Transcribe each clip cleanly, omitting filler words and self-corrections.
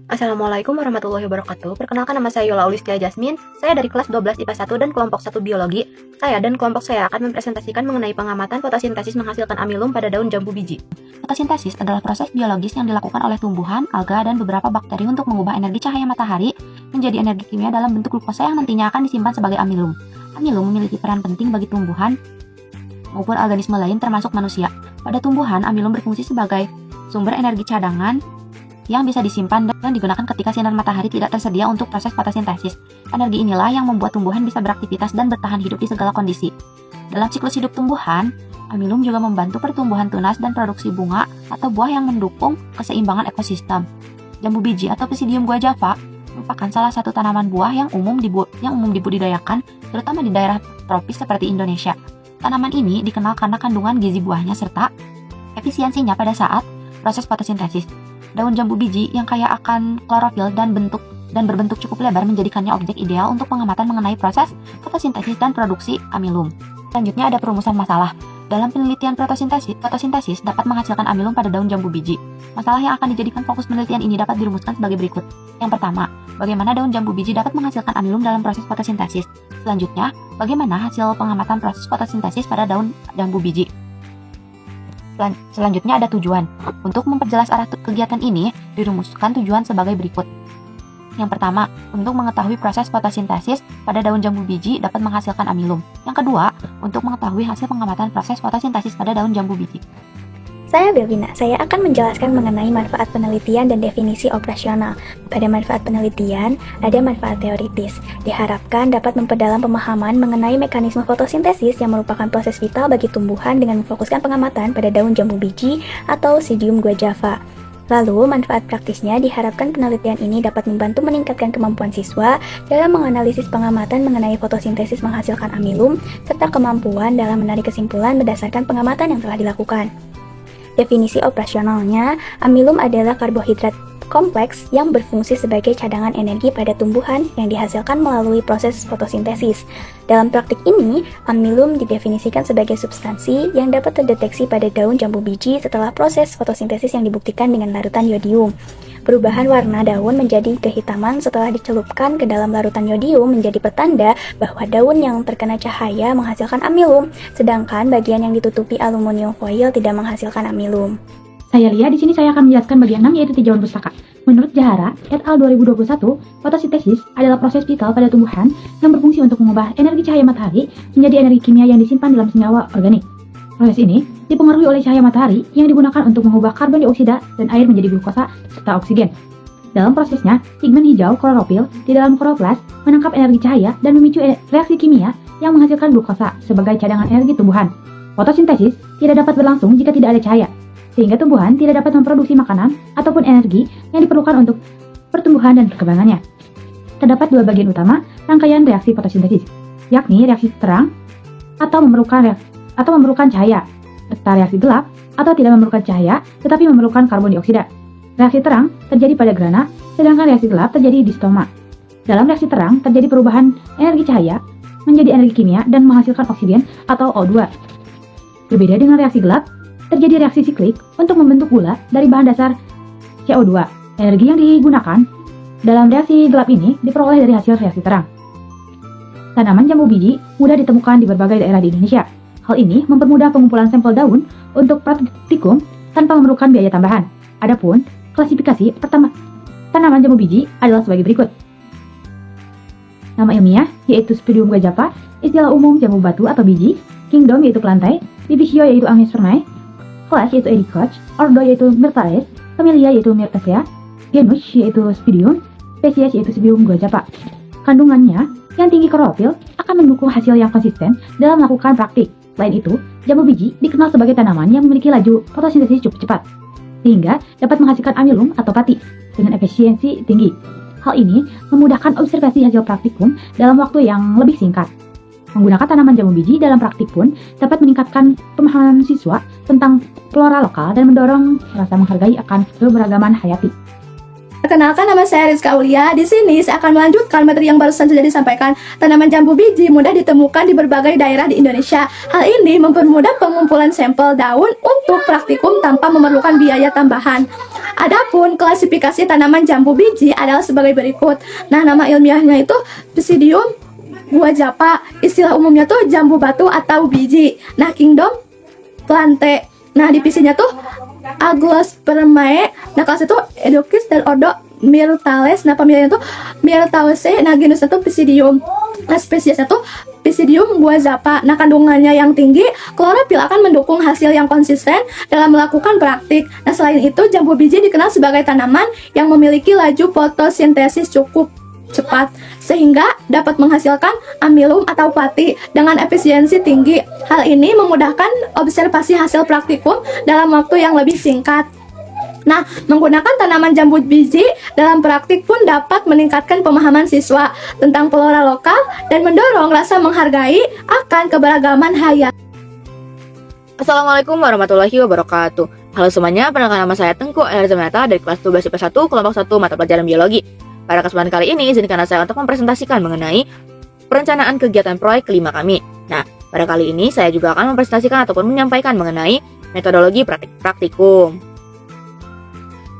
Assalamualaikum warahmatullahi wabarakatuh. Perkenalkan, nama saya Yola Aulistia Jasmine. Saya dari kelas 12 IPA 1 dan kelompok 1 biologi. Saya dan kelompok saya akan mempresentasikan mengenai pengamatan fotosintesis menghasilkan amilum pada daun jambu biji. Fotosintesis adalah proses biologis yang dilakukan oleh tumbuhan, alga, dan beberapa bakteri untuk mengubah energi cahaya matahari menjadi energi kimia dalam bentuk glukosa yang nantinya akan disimpan sebagai amilum. Amilum memiliki peran penting bagi tumbuhan maupun organisme lain termasuk manusia. Pada tumbuhan, amilum berfungsi sebagai sumber energi cadangan yang bisa disimpan dan digunakan ketika sinar matahari tidak tersedia untuk proses fotosintesis. Energi inilah yang membuat tumbuhan bisa beraktivitas dan bertahan hidup di segala kondisi. Dalam siklus hidup tumbuhan, amilum juga membantu pertumbuhan tunas dan produksi bunga atau buah yang mendukung keseimbangan ekosistem. Jambu biji atau Psidium guajava merupakan salah satu tanaman buah yang umum dibudidayakan, terutama di daerah tropis seperti Indonesia. Tanaman ini dikenal karena kandungan gizi buahnya serta efisiensinya pada saat proses fotosintesis. Daun jambu biji yang kaya akan klorofil dan berbentuk cukup lebar menjadikannya objek ideal untuk pengamatan mengenai proses fotosintesis dan produksi amilum. Selanjutnya ada perumusan masalah. Dalam penelitian fotosintesis dapat menghasilkan amilum pada daun jambu biji. Masalah yang akan dijadikan fokus penelitian ini dapat dirumuskan sebagai berikut. Yang pertama, bagaimana daun jambu biji dapat menghasilkan amilum dalam proses fotosintesis. Selanjutnya, bagaimana hasil pengamatan proses fotosintesis pada daun jambu biji. Selanjutnya ada tujuan. Untuk memperjelas arah kegiatan ini, dirumuskan tujuan sebagai berikut. Yang pertama, untuk mengetahui proses fotosintesis pada daun jambu biji dapat menghasilkan amilum. Yang kedua, untuk mengetahui hasil pengamatan proses fotosintesis pada daun jambu biji. Saya Belvina, saya akan menjelaskan mengenai manfaat penelitian dan definisi operasional. Pada manfaat penelitian, ada manfaat teoritis. Diharapkan dapat memperdalam pemahaman mengenai mekanisme fotosintesis yang merupakan proses vital bagi tumbuhan dengan memfokuskan pengamatan pada daun jambu biji atau Psidium guajava. Lalu, manfaat praktisnya diharapkan penelitian ini dapat membantu meningkatkan kemampuan siswa dalam menganalisis pengamatan mengenai fotosintesis menghasilkan amilum, serta kemampuan dalam menarik kesimpulan berdasarkan pengamatan yang telah dilakukan. Definisi operasionalnya, amilum adalah karbohidrat kompleks yang berfungsi sebagai cadangan energi pada tumbuhan yang dihasilkan melalui proses fotosintesis. Dalam praktik ini, amilum didefinisikan sebagai substansi yang dapat terdeteksi pada daun jambu biji setelah proses fotosintesis yang dibuktikan dengan larutan yodium. Perubahan warna daun menjadi kehitaman setelah dicelupkan ke dalam larutan yodium menjadi pertanda bahwa daun yang terkena cahaya menghasilkan amilum, sedangkan bagian yang ditutupi aluminium foil tidak menghasilkan amilum. Saya Lia, di sini saya akan menjelaskan bagian 6 yaitu tinjauan pustaka. Menurut Jahara et al. 2021, fotosintesis adalah proses vital pada tumbuhan yang berfungsi untuk mengubah energi cahaya matahari menjadi energi kimia yang disimpan dalam senyawa organik. Proses ini dipengaruhi oleh cahaya matahari yang digunakan untuk mengubah karbon dioksida dan air menjadi glukosa serta oksigen. Dalam prosesnya, pigmen hijau klorofil di dalam kloroplas menangkap energi cahaya dan memicu reaksi kimia yang menghasilkan glukosa sebagai cadangan energi tumbuhan. Fotosintesis tidak dapat berlangsung jika tidak ada cahaya, sehingga tumbuhan tidak dapat memproduksi makanan ataupun energi yang diperlukan untuk pertumbuhan dan perkembangannya. Terdapat dua bagian utama rangkaian reaksi fotosintesis, yakni reaksi terang atau memerlukan cahaya, serta reaksi gelap atau tidak memerlukan cahaya tetapi memerlukan karbon dioksida. Reaksi terang terjadi pada grana, sedangkan reaksi gelap terjadi di stoma. Dalam reaksi terang terjadi perubahan energi cahaya menjadi energi kimia dan menghasilkan oksigen atau O2. Berbeda dengan reaksi gelap, terjadi reaksi siklik untuk membentuk gula dari bahan dasar CO2. Energi yang digunakan dalam reaksi gelap ini diperoleh dari hasil reaksi terang. Tanaman jambu biji mudah ditemukan di berbagai daerah di Indonesia. Hal ini mempermudah pengumpulan sampel daun untuk praktikum tanpa memerlukan biaya tambahan. Adapun klasifikasi pertama tanaman jambu biji adalah sebagai berikut. Nama ilmiah yaitu Psidium guajava, istilah umum jambu batu atau biji, kingdom yaitu pelantai, divisio yaitu Anispermae, class yaitu Edicoch, ordo yaitu Myrtales, familia yaitu Myrtaceae, genus yaitu Psidium, spesies yaitu Psidium guajava. Kandungannya yang tinggi klorofil akan mendukung hasil yang konsisten dalam melakukan praktik. Selain itu, jambu biji dikenal sebagai tanaman yang memiliki laju fotosintesis cukup cepat, sehingga dapat menghasilkan amilum atau pati dengan efisiensi tinggi. Hal ini memudahkan observasi hasil praktikum dalam waktu yang lebih singkat. Menggunakan tanaman jambu biji dalam praktik pun dapat meningkatkan pemahaman siswa tentang flora lokal dan mendorong rasa menghargai akan keberagaman hayati. Perkenalkan, nama saya Rizka Aulia. Di sini saya akan melanjutkan materi yang barusan saja disampaikan. Tanaman jambu biji mudah ditemukan di berbagai daerah di Indonesia. Hal ini mempermudah pengumpulan sampel daun untuk praktikum tanpa memerlukan biaya tambahan. Adapun klasifikasi tanaman jambu biji adalah sebagai berikut. Nah, nama ilmiahnya itu Pisidium guajapa, istilah umumnya tuh jambu batu atau biji. Nah, kingdom plante. Nah, divisinya tuh Agiospermae. Nah, kelas itu Educis dan ordo Myrtales. Nah, familianya tuh Myrtaceae. Nah, genusnya tuh Pisidium. Nah, spesiesnya tuh Pisidium guajapa. Nah, kandungannya yang tinggi, klorofil akan mendukung hasil yang konsisten dalam melakukan praktik. Nah, selain itu, jambu biji dikenal sebagai tanaman yang memiliki laju fotosintesis cukup cepat sehingga dapat menghasilkan amilum atau pati dengan efisiensi tinggi. Hal ini memudahkan observasi hasil praktikum dalam waktu yang lebih singkat. Nah, menggunakan tanaman jambu biji dalam praktik pun dapat meningkatkan pemahaman siswa tentang flora lokal dan mendorong rasa menghargai akan keberagaman hayat. Assalamualaikum warahmatullahi wabarakatuh. Halo semuanya, perkenalkan nama saya Tengku Elizamata dari kelas 12 IPA 1 kelompok 1 mata pelajaran biologi. Pada kesempatan kali ini, izinkan saya untuk mempresentasikan mengenai perencanaan kegiatan proyek kelima kami. Nah, pada kali ini saya juga akan mempresentasikan ataupun menyampaikan mengenai metodologi praktikum.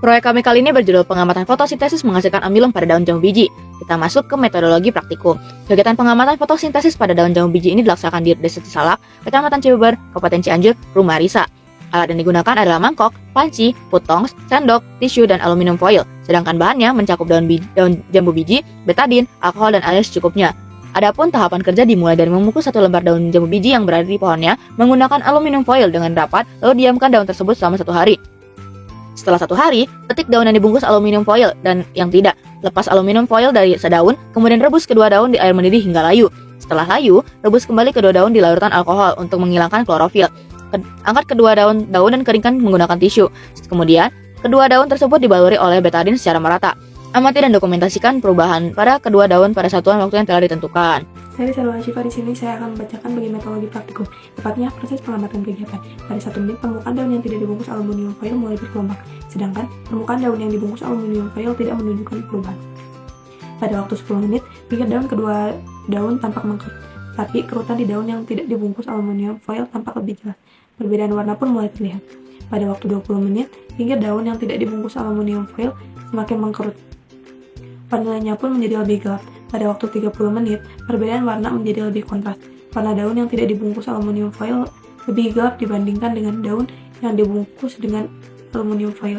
Proyek kami kali ini berjudul pengamatan fotosintesis menghasilkan amilum pada daun jambu biji. Kita masuk ke metodologi praktikum. Kegiatan pengamatan fotosintesis pada daun jambu biji ini dilaksanakan di Desa Cisalak, Kecamatan Cibeber, Kabupaten Cianjur, Rumah Risa. Alat yang digunakan adalah mangkok, panci, putongs, sendok, tisu, dan aluminium foil. Sedangkan bahannya mencakup daun jambu biji, betadin, alkohol, dan air secukupnya. Adapun tahapan kerja dimulai dari membungkus satu lembar daun jambu biji yang berada di pohonnya menggunakan aluminium foil dengan rapat, lalu diamkan daun tersebut selama 1 hari. Setelah 1 hari, petik daun yang dibungkus aluminium foil dan yang tidak. Lepas aluminium foil dari sedaun, kemudian rebus kedua daun di air mendidih hingga layu. Setelah layu, rebus kembali kedua daun di larutan alkohol untuk menghilangkan klorofil. Angkat kedua daun dan keringkan menggunakan tisu. Kemudian, kedua daun tersebut dibaluri oleh betadin secara merata. Amati dan dokumentasikan perubahan pada kedua daun pada satuan waktu yang telah ditentukan. Saya Sarula Syifa. Di sini saya akan membacakan bagi metodologi praktikum, tepatnya proses pengamatan kegiatan. Pada 1 menit, permukaan daun yang tidak dibungkus aluminium foil mulai bergelombang, sedangkan permukaan daun yang dibungkus aluminium foil tidak menunjukkan perubahan. Pada waktu 10 menit, pinggir daun kedua daun tampak mengkerut, tapi kerutan di daun yang tidak dibungkus aluminium foil tampak lebih jelas. Perbedaan warna pun mulai terlihat. Pada waktu 20 menit, pinggir daun yang tidak dibungkus aluminium foil semakin mengkerut. Warnanya pun menjadi lebih gelap. Pada waktu 30 menit, perbedaan warna menjadi lebih kontras. Warna daun yang tidak dibungkus aluminium foil lebih gelap dibandingkan dengan daun yang dibungkus dengan aluminium foil.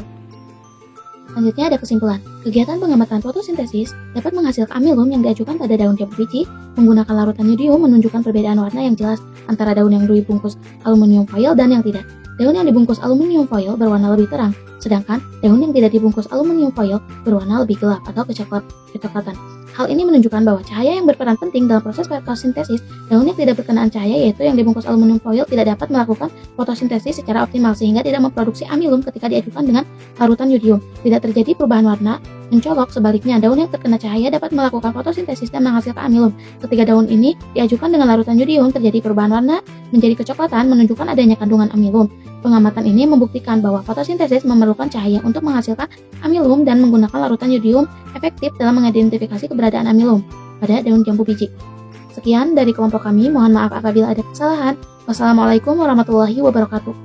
Selanjutnya ada kesimpulan. Kegiatan pengamatan fotosintesis dapat menghasilkan amilum yang diajukan pada daun jambu biji menggunakan larutan yodium menunjukkan perbedaan warna yang jelas antara daun yang dibungkus aluminium foil dan yang tidak. Daun yang dibungkus aluminium foil berwarna lebih terang, sedangkan daun yang tidak dibungkus aluminium foil berwarna lebih gelap atau kecoklatan. Hal ini menunjukkan bahwa cahaya yang berperan penting dalam proses fotosintesis. Daun yang tidak berkenaan cahaya, yaitu yang dibungkus aluminium foil, tidak dapat melakukan fotosintesis secara optimal sehingga tidak memproduksi amilum ketika diajukan dengan larutan yodium. Tidak terjadi perubahan warna mencolok, sebaliknya daun yang terkena cahaya dapat melakukan fotosintesis dan menghasilkan amilum. Ketika daun ini diajukan dengan larutan yodium, terjadi perubahan warna menjadi kecoklatan menunjukkan adanya kandungan amilum. Pengamatan ini membuktikan bahwa fotosintesis memerlukan cahaya untuk menghasilkan amilum dan menggunakan larutan yodium efektif dalam mengidentifikasi keberadaan amilum pada daun jambu biji. Sekian dari kelompok kami, mohon maaf apabila ada kesalahan. Wassalamualaikum warahmatullahi wabarakatuh.